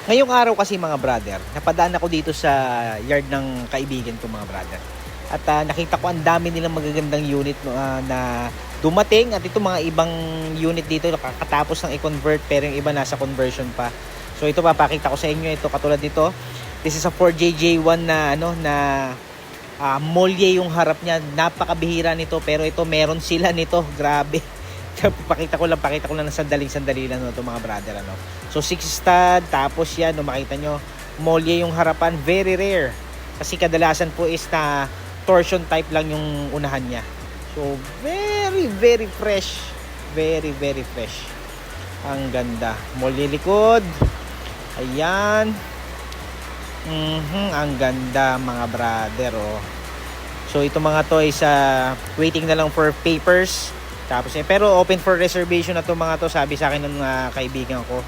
Ngayong araw kasi mga brother, napadaan ako dito sa yard ng kaibigan ko mga brother. At nakita ko ang dami nilang magagandang unit na dumating, at ito mga ibang unit dito nakakatapos ng i-convert pero yung iba nasa conversion pa. So ito papakita ko sa inyo, ito katulad dito. This is a 4JJ1 na molye yung harap niya. Napakabihira nito pero ito meron sila nito. Grabe. pakita ko lang ng sandali lang ito mga brother So 6 stud, tapos yan makita nyo molye yung harapan, very rare kasi kadalasan po is na torsion type lang yung unahan niya. So very fresh, very fresh. Ang ganda, molye likod, ayan. Ang ganda mga brother So ito mga to is waiting na lang for papers. Tapos pero open for reservation na to mga to, sabi sa akin ng kaibigan ko.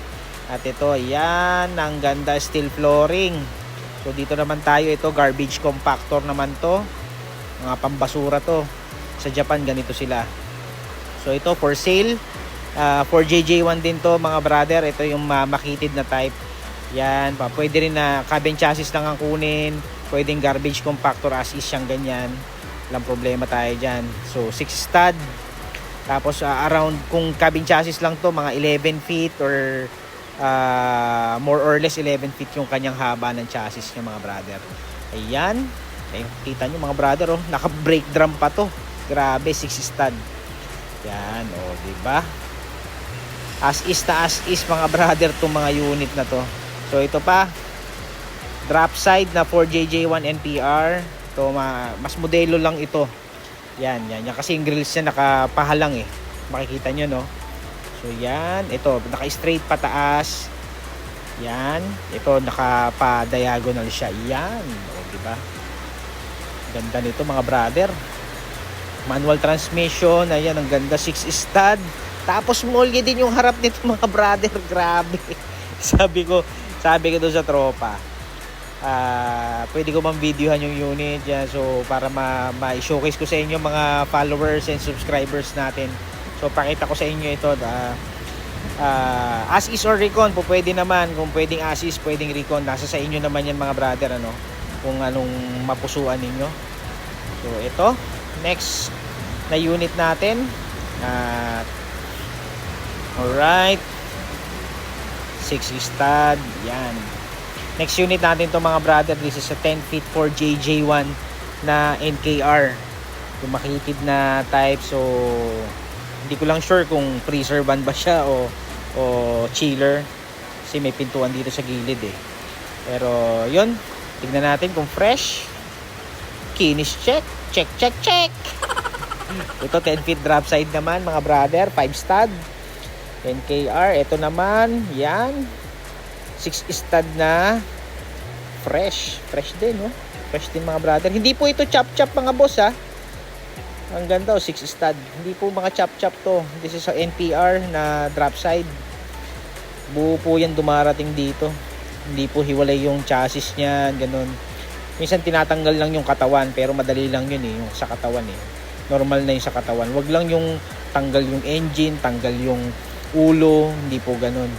At ito, ayan, ang ganda, steel flooring. So dito naman tayo, ito garbage compactor naman to. Mga pambasura to. Sa Japan ganito sila. So ito for sale. 4JJ1 din to mga brother. Ito yung makitid na type. Yan, pwede rin na cabin chassis lang ang kunin. Pwedeng garbage compactor as is siyang ganyan. Walang problema tayo dyan. So 6 stud. Tapos around, kung cabin chassis lang to, mga 11 feet or more or less 11 feet yung kanyang haba ng chassis niya mga brother. Ayan. Kita nyo mga brother naka brake drum pa to. Grabe, 6 stud. Yan, diba? As is mga brother tong mga unit na to. So ito pa, drop side na 4JJ1 NPR. Ito, mas modelo lang ito. Yan. Kasi yung grills niya nakapahalang makikita nyo So yan, ito naka-straight pataas. Yan, ito nakapa-diagonal siya. Yan, diba? Ganda nito mga brother. Manual transmission, ayan, ang ganda, 6 stud. Tapos molye din yung harap nito mga brother. Grabe. Sabi ko doon sa tropa, pwede ko bang videohan yung unit yan, so para ma-showcase ko sa inyo mga followers and subscribers natin. So pakita ko sa inyo ito, as is or recon po pwede naman. Kung pwedeng as is, pwedeng recon, nasa sa inyo naman yan mga brother kung anong mapusuan ninyo. So ito next na unit natin. Alright, 6 stud. Yan, next unit natin to mga brother. This is a 10 feet 4JJ1 na NKR, yung makitid na type. So hindi ko lang sure kung freezer van ba siya o chiller, kasi may pintuan dito sa gilid pero yun, tignan natin kung fresh. Kinis check. Ito 10 feet drop side naman mga brother, 5 stud NKR. Ito naman, yan, 6 stud na fresh din fresh din mga brother. Hindi po ito chop mga boss Ang ganda 6 stud. Hindi po mga chop to. This is a NPR na drop side. Buo po yan dumarating dito. Hindi po hiwalay yung chassis niya, ganun. Minsan tinatanggal lang yung katawan, pero madali lang yun yung sa katawan Normal na yung sa katawan. Wag lang yung tanggal yung engine, tanggal yung ulo, hindi po ganun.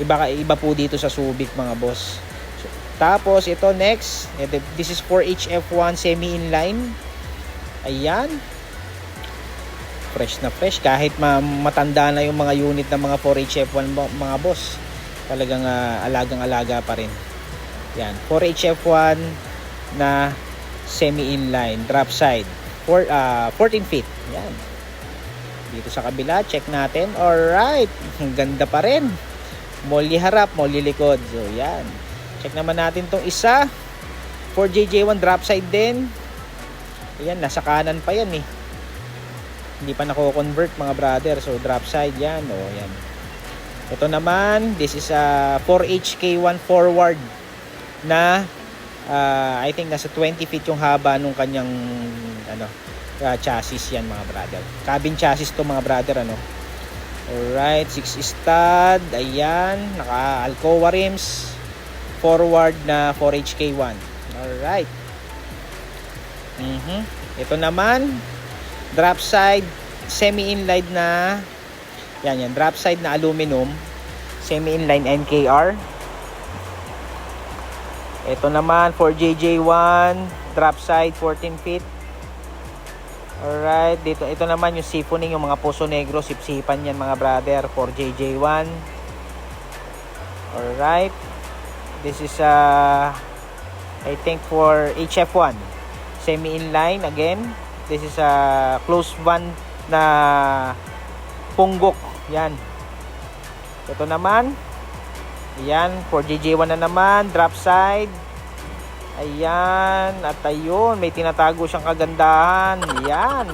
Iba po dito sa Subic mga boss. So, tapos ito next, this is 4HF1 semi-inline. Ayan, fresh na fresh. Kahit matanda na yung mga unit ng mga 4HF1 mga boss, talagang alagang-alaga pa rin. Yan, 4HF1 na semi-inline drop side, 14 feet. Yan, dito sa kabila, check natin. Alright, ang ganda pa rin. Molye harap, molye likod. So yan, check naman natin tong isa, 4JJ1 drop side din. Ayan, nasa kanan pa yan hindi pa nako-convert mga brother. So drop side yan yan. Ito naman, this is a 4HK1 forward na I think nasa 20 feet yung haba nung kanyang chassis yan mga brother. Cabin chassis to mga brother Alright, 6 stud. Ayan, naka Alcoa rims, forward na 4HK1. Alright. Ito naman, drop side semi-inline na yan, drop side na aluminum, semi-inline NKR. Ito naman for JJ1 drop side 14 feet. Alright, dito ito naman yung siphoning, yung mga Poso Negro, sipsipan yan mga brother for JJ1. Alright, this is I think for HF1 semi inline again. This is a closed van na punggok yan. Ito naman, ayan, for JJ1 na naman, drop side. Ayan, at ayun, may tinatago siyang kagandahan. Ayan.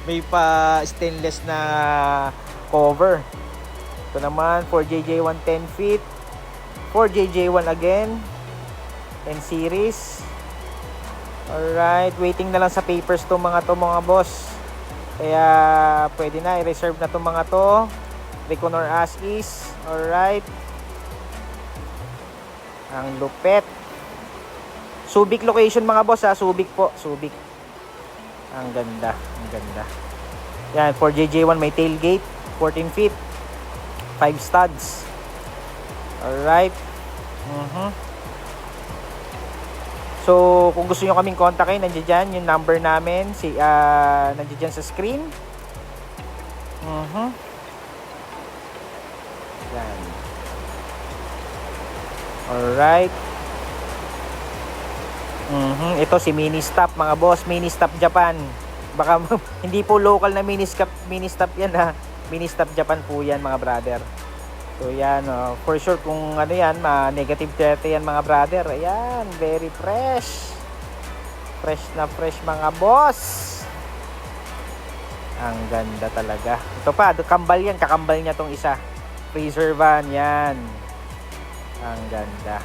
May pa stainless na cover. Ito naman, for JJ1 10 feet. For JJ1 again, 10 series. Alright, waiting na lang sa papers to mga boss. Kaya pwede na, i-reserve na to mga to. Reconor as is. Alright. Ang lupet. Subic location mga boss ha. Subic po. Subic. Ang ganda. Ang ganda. Yan. For JJ1 may tailgate. 14 feet. 5 studs. Alright. So, kung gusto nyo kaming kontakin, nandiyan dyan yung number namin. Nandiyan dyan sa screen. Yan. Alright. Ito si Mini Stop mga boss. Mini Stop Japan. Baka hindi po local na Mini Stop yan ha. Mini Stop Japan po yan mga brother. So yan, for sure kung ano yan, negative 30 yan mga brother. Ayan, very fresh. Fresh na fresh mga boss. Ang ganda talaga. Ito pa, kambal yan. Kakambal niya tong isa. Freezer van yan. Ang ganda.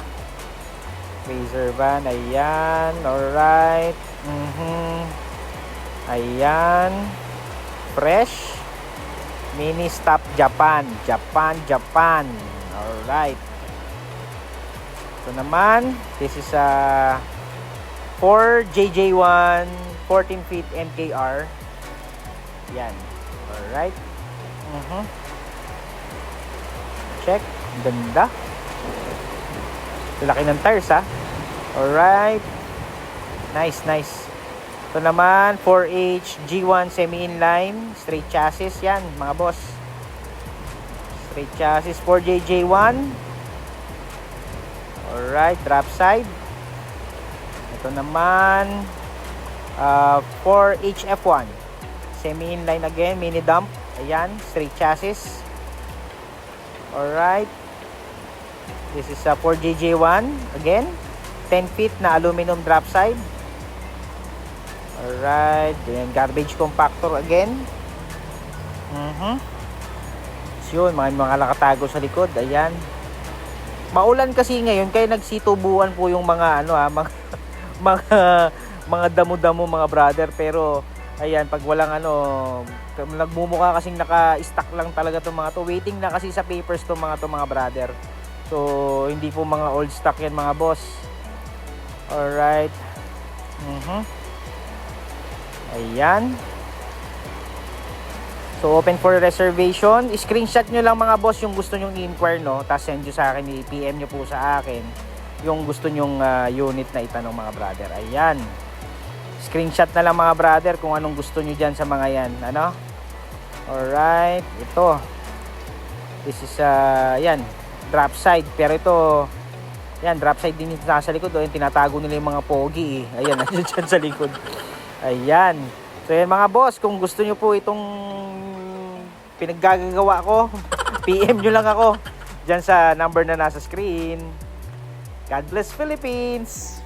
Freezer van, ayan. Alright. Ayan. Fresh. Mini Stop Japan. Japan. Alright. Ito naman, this is for JJ1 14 feet NKR. Yan. Alright. Check. Ganda. Laki ng tires ha. Alright. Nice. Ito naman 4H G1 semi-inline straight chassis yan mga boss. Straight chassis for JJ1. Alright, drop side. Ito naman 4H F1 semi-inline again, mini dump. Ayan, straight chassis. Alright. This is for JJ1 again, 10 feet na aluminum drop side. Alright, then garbage compactor again. So yun, mga nakatago sa likod. Ayan. Maulan kasi ngayon, kaya nagsitubuan po yung mga mga damo-damo mga brother. Pero ayan, pag walang nagmumukha kasing naka-stack lang talaga itong mga to. Waiting na kasi sa papers to mga brother. So hindi po mga old stock yan mga boss. Alright. Ayan. So open for reservation. Screenshot nyo lang mga boss yung gusto nyong i-inquire, no? Tapos send nyo sa akin, i-PM nyo po sa akin yung gusto nyong unit na itanong mga brother. Ayan. Screenshot na lang mga brother kung anong gusto nyo dyan sa mga yan. Ano? Alright. Ito. This is yan. Drop side. Pero ito, yan, drop side din yung nasa likod. Yung tinatago nila yung mga pogi. Ayan, nandiyan dyan sa likod. Ayan. So yan mga boss, kung gusto nyo po itong pinaggagawa ko, PM nyo lang ako dyan sa number na nasa screen. God bless Philippines!